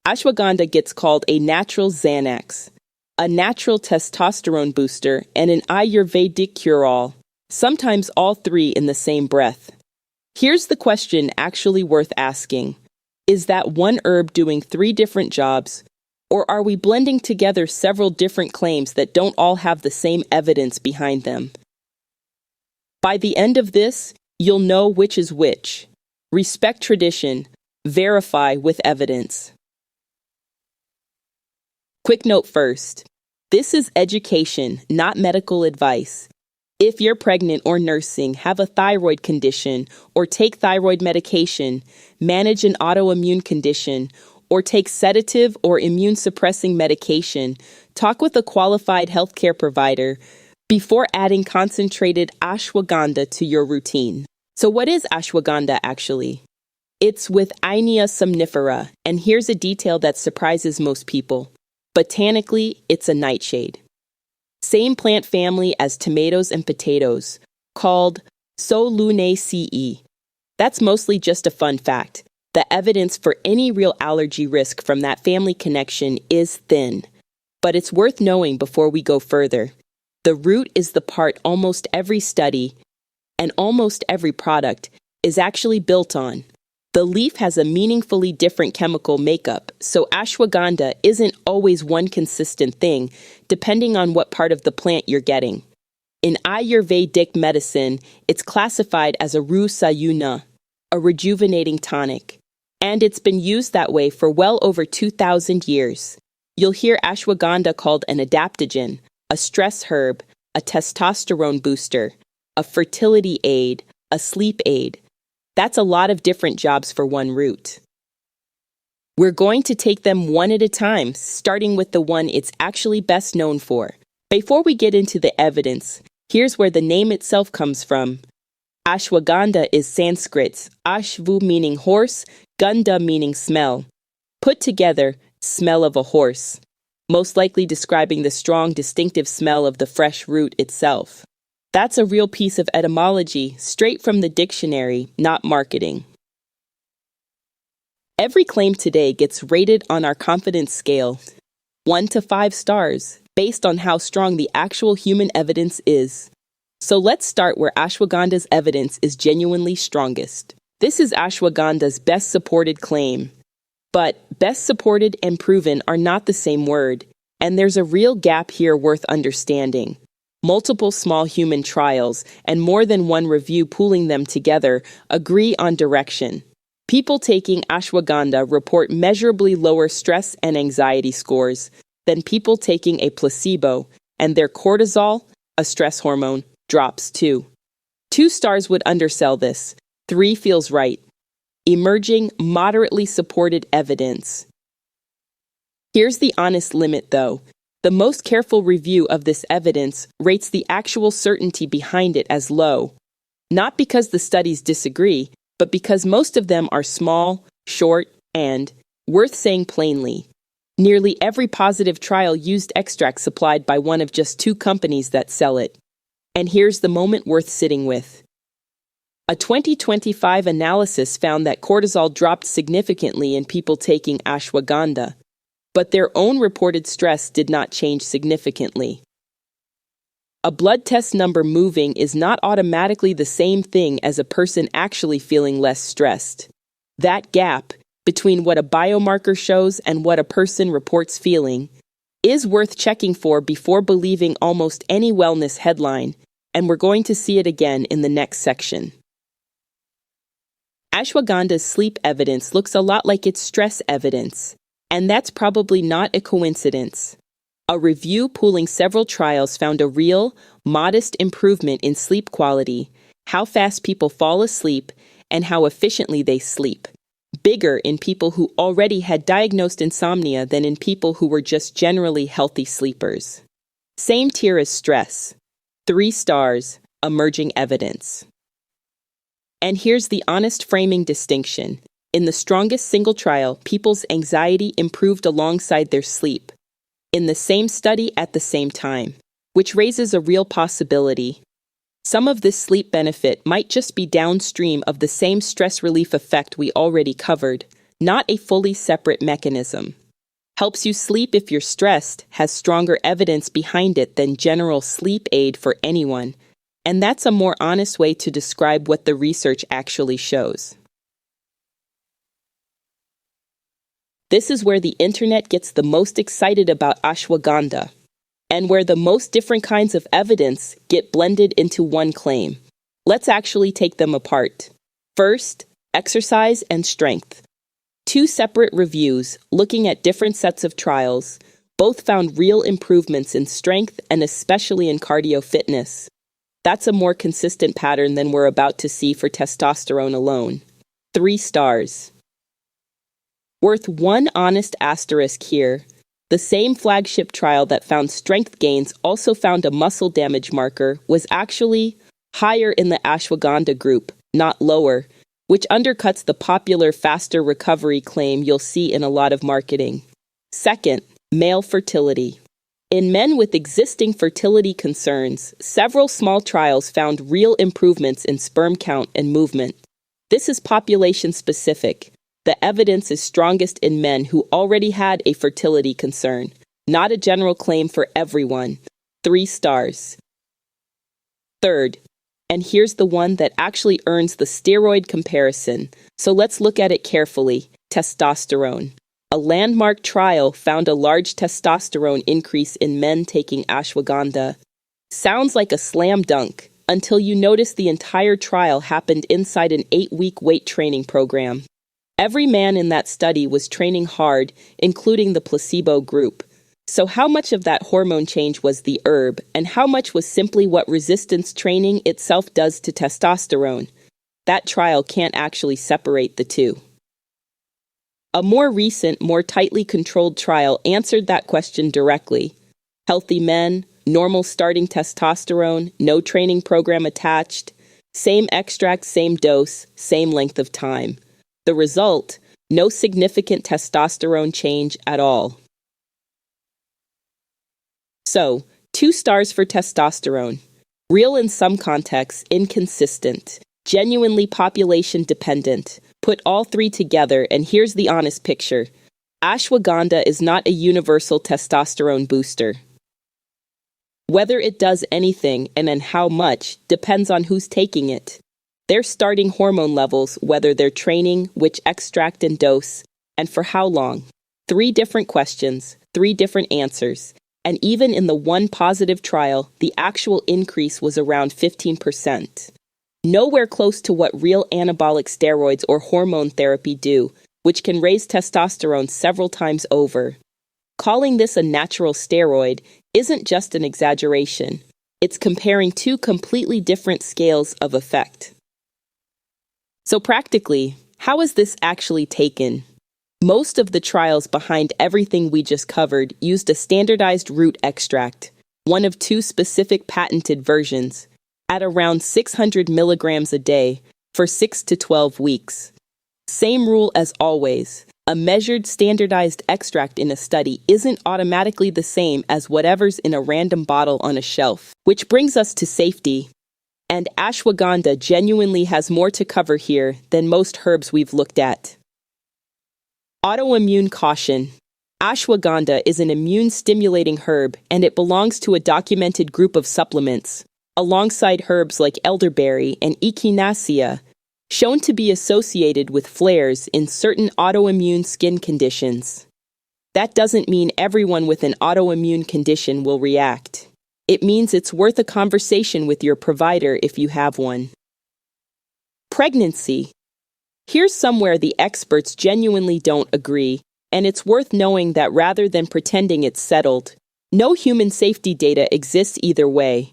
Ashwagandha gets called a natural Xanax, a natural testosterone booster, and an Ayurvedic cure-all, sometimes all three in the same breath. Here's the question actually worth asking. Is that one herb doing three different jobs, or are we blending together several different claims that don't all have the same evidence behind them? By the end of this, you'll know which is which. Respect tradition, verify with evidence. Quick note first. This is education, not medical advice. If you're pregnant or nursing, have a thyroid condition, or take thyroid medication, manage an autoimmune condition, or take sedative or immune-suppressing medication, talk with a qualified healthcare provider before adding concentrated ashwagandha to your routine. So what is ashwagandha actually? It's with Inia somnifera, and here's a detail that surprises most people. Botanically, it's a nightshade. Same plant family as tomatoes and potatoes, called Solanaceae. That's mostly just a fun fact. The evidence for any real allergy risk from that family connection is thin. But it's worth knowing before we go further. The root is the part almost every study and almost every product is actually built on. The leaf has a meaningfully different chemical makeup, so ashwagandha isn't always one consistent thing, depending on what part of the plant you're getting. In Ayurvedic medicine, it's classified as a rusayuna, a rejuvenating tonic, and it's been used that way for well over 2,000 years. You'll hear ashwagandha called an adaptogen, a stress herb, a testosterone booster, a fertility aid, a sleep aid. That's a lot of different jobs for one root. We're going to take them one at a time, starting with the one it's actually best known for. Before we get into the evidence, here's where the name itself comes from. Ashwagandha is Sanskrit, ashvu meaning horse, gandha meaning smell. Put together, smell of a horse, most likely describing the strong, distinctive smell of the fresh root itself. That's a real piece of etymology, straight from the dictionary, not marketing. Every claim today gets rated on our confidence scale, 1 to 5 stars, based on how strong the actual human evidence is. So let's start where ashwagandha's evidence is genuinely strongest. This is ashwagandha's best supported claim. But best supported and proven are not the same word, and there's a real gap here worth understanding. Multiple small human trials and more than one review pooling them together agree on direction. People taking ashwagandha report measurably lower stress and anxiety scores than people taking a placebo, and their cortisol, a stress hormone, drops too. 2 stars would undersell this. 3 feels right. Emerging, moderately supported evidence. Here's the honest limit, though. The most careful review of this evidence rates the actual certainty behind it as low, not because the studies disagree, but because most of them are small, short, and, worth saying plainly, nearly every positive trial used extracts supplied by one of just 2 companies that sell it. And here's the moment worth sitting with. A 2025 analysis found that cortisol dropped significantly in people taking ashwagandha, but their own reported stress did not change significantly. A blood test number moving is not automatically the same thing as a person actually feeling less stressed. That gap between what a biomarker shows and what a person reports feeling is worth checking for before believing almost any wellness headline, and we're going to see it again in the next section. Ashwagandha's sleep evidence looks a lot like its stress evidence. And that's probably not a coincidence. A review pooling several trials found a real, modest improvement in sleep quality, how fast people fall asleep, and how efficiently they sleep. Bigger in people who already had diagnosed insomnia than in people who were just generally healthy sleepers. Same tier as stress. 3 stars, emerging evidence. And here's the honest framing distinction. In the strongest single trial, people's anxiety improved alongside their sleep, in the same study at the same time, which raises a real possibility. Some of this sleep benefit might just be downstream of the same stress relief effect we already covered, not a fully separate mechanism. Helps you sleep if you're stressed, has stronger evidence behind it than general sleep aid for anyone, and that's a more honest way to describe what the research actually shows. This is where the internet gets the most excited about ashwagandha, and where the most different kinds of evidence get blended into one claim. Let's actually take them apart. First, exercise and strength. Two separate reviews looking at different sets of trials, both found real improvements in strength and especially in cardio fitness. That's a more consistent pattern than we're about to see for testosterone alone. 3 stars. Worth one honest asterisk here. The same flagship trial that found strength gains also found a muscle damage marker was actually higher in the ashwagandha group, not lower, which undercuts the popular faster recovery claim you'll see in a lot of marketing. Second, male fertility. In men with existing fertility concerns, several small trials found real improvements in sperm count and movement. This is population-specific. The evidence is strongest in men who already had a fertility concern, not a general claim for everyone. 3 stars. Third, and here's the one that actually earns the steroid comparison, so let's look at it carefully. Testosterone. A landmark trial found a large testosterone increase in men taking ashwagandha. Sounds like a slam dunk, until you notice the entire trial happened inside an 8-week weight training program. Every man in that study was training hard, including the placebo group. So how much of that hormone change was the herb, and how much was simply what resistance training itself does to testosterone? That trial can't actually separate the two. A more recent, more tightly controlled trial answered that question directly. Healthy men, normal starting testosterone, no training program attached, same extract, same dose, same length of time. The result, no significant testosterone change at all. So, 2 stars for testosterone. Real in some contexts, inconsistent, genuinely population dependent. Put all 3 together and here's the honest picture. Ashwagandha is not a universal testosterone booster. Whether it does anything and then how much depends on who's taking it. Their starting hormone levels, whether they're training, which extract and dose, and for how long. 3 different questions, 3 different answers. And even in the one positive trial, the actual increase was around 15%. Nowhere close to what real anabolic steroids or hormone therapy do, which can raise testosterone several times over. Calling this a natural steroid isn't just an exaggeration. It's comparing 2 completely different scales of effect. So practically, how is this actually taken? Most of the trials behind everything we just covered used a standardized root extract, one of 2 specific patented versions, at around 600 milligrams a day for 6 to 12 weeks. Same rule as always, a measured standardized extract in a study isn't automatically the same as whatever's in a random bottle on a shelf, which brings us to safety. And ashwagandha genuinely has more to cover here than most herbs we've looked at. Autoimmune caution. Ashwagandha is an immune-stimulating herb, and it belongs to a documented group of supplements, alongside herbs like elderberry and echinacea, shown to be associated with flares in certain autoimmune skin conditions. That doesn't mean everyone with an autoimmune condition will react. It means it's worth a conversation with your provider if you have one. Pregnancy. Here's somewhere the experts genuinely don't agree, and it's worth knowing that rather than pretending it's settled, no human safety data exists either way.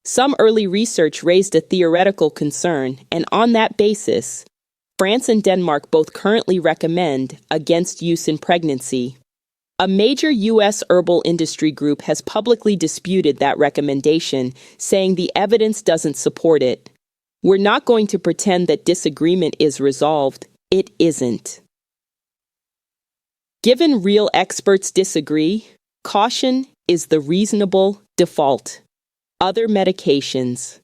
Some early research raised a theoretical concern, and on that basis, France and Denmark both currently recommend against use in pregnancy. A major U.S. herbal industry group has publicly disputed that recommendation, saying the evidence doesn't support it. We're not going to pretend that disagreement is resolved. It isn't. Given real experts disagree, caution is the reasonable default. Other medications.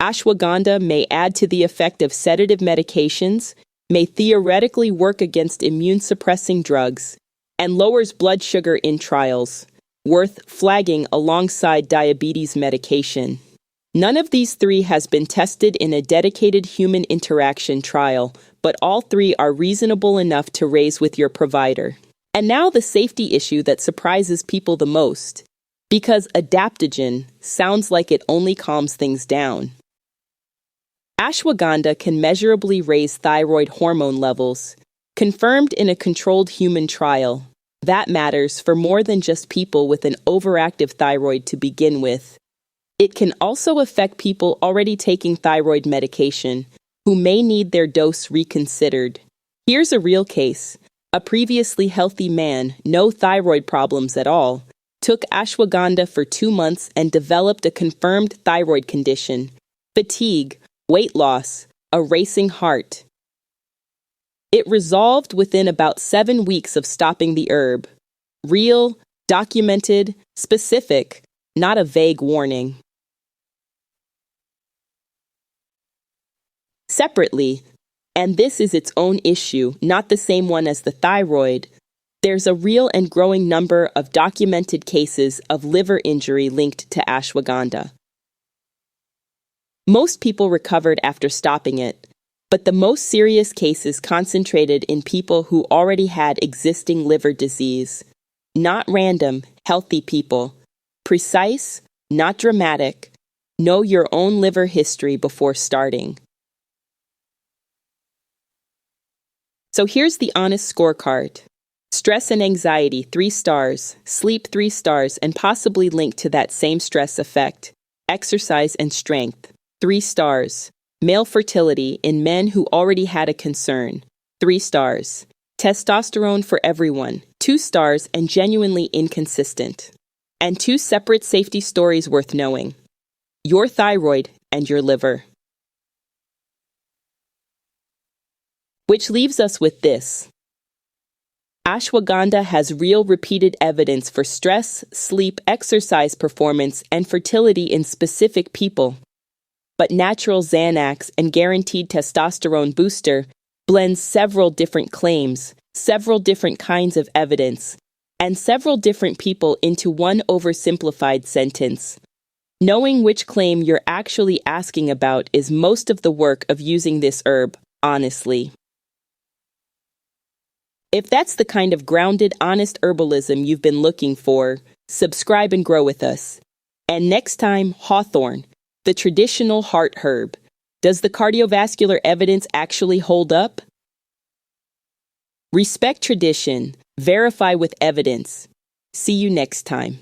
Ashwagandha may add to the effect of sedative medications, may theoretically work against immune-suppressing drugs, and lowers blood sugar in trials, worth flagging alongside diabetes medication. None of these three has been tested in a dedicated human interaction trial, but all three are reasonable enough to raise with your provider. And now the safety issue that surprises people the most, because adaptogen sounds like it only calms things down. Ashwagandha can measurably raise thyroid hormone levels, confirmed in a controlled human trial. That matters for more than just people with an overactive thyroid to begin with. It can also affect people already taking thyroid medication, who may need their dose reconsidered. Here's a real case. A previously healthy man, no thyroid problems at all, took ashwagandha for 2 months and developed a confirmed thyroid condition, fatigue, weight loss, a racing heart. It resolved within about 7 weeks of stopping the herb. Real, documented, specific, not a vague warning. Separately, and this is its own issue, not the same one as the thyroid, there's a real and growing number of documented cases of liver injury linked to ashwagandha. Most people recovered after stopping it, but the most serious cases concentrated in people who already had existing liver disease. Not random, healthy people. Precise, not dramatic. Know your own liver history before starting. So here's the honest scorecard. Stress and anxiety, 3 stars. Sleep, 3 stars, and possibly linked to that same stress effect. Exercise and strength, 3 stars. Male fertility in men who already had a concern, 3 stars. Testosterone for everyone, 2 stars and genuinely inconsistent. And 2 separate safety stories worth knowing. Your thyroid and your liver. Which leaves us with this. Ashwagandha has real repeated evidence for stress, sleep, exercise performance, and fertility in specific people. But natural Xanax and guaranteed testosterone booster blends several different claims, several different kinds of evidence, and several different people into one oversimplified sentence. Knowing which claim you're actually asking about is most of the work of using this herb, honestly. If that's the kind of grounded, honest herbalism you've been looking for, subscribe and grow with us. And next time, hawthorn, the traditional heart herb. Does the cardiovascular evidence actually hold up? Respect tradition. Verify with evidence. See you next time.